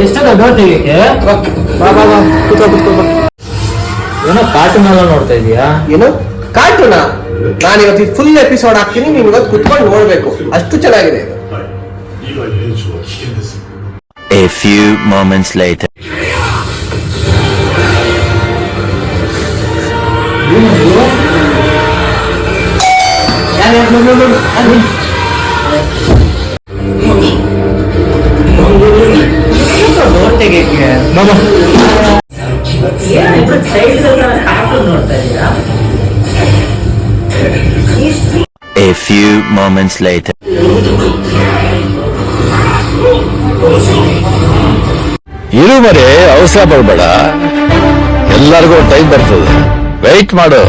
ಎಷ್ಟದ door ತೆಗಿಯಕ್ಕೆ ಏನೋ cartoon ಎಲ್ಲ ನೋಡ್ತಾ ಇದೀಯಾ? ಏನು ಕಾರ್ಟೂನಾ? ನಾನು ಇವತ್ತು ಫುಲ್ ಎಪಿಸೋಡ್ ಹಾಕ್ತೀನಿ, ನೀನ್ ಇವತ್ತು ಕುತ್ಕೊಂಡು ನೋಡ್ಬೇಕು, ಅಷ್ಟು ಚೆನ್ನಾಗಿದೆ ಇದು. A few moments later. Door ತೆಗಿಯಕ್ಕೆ A few moments later. ಇರು ಮರೆ, ಅವಸರ ಪಡಬೇಡ, ಎಲ್ಲರಿಗೂ ಟೈಮ್ ಬರ್ತದೆ, ವೆಯ್ಟ್ ಮಾಡು.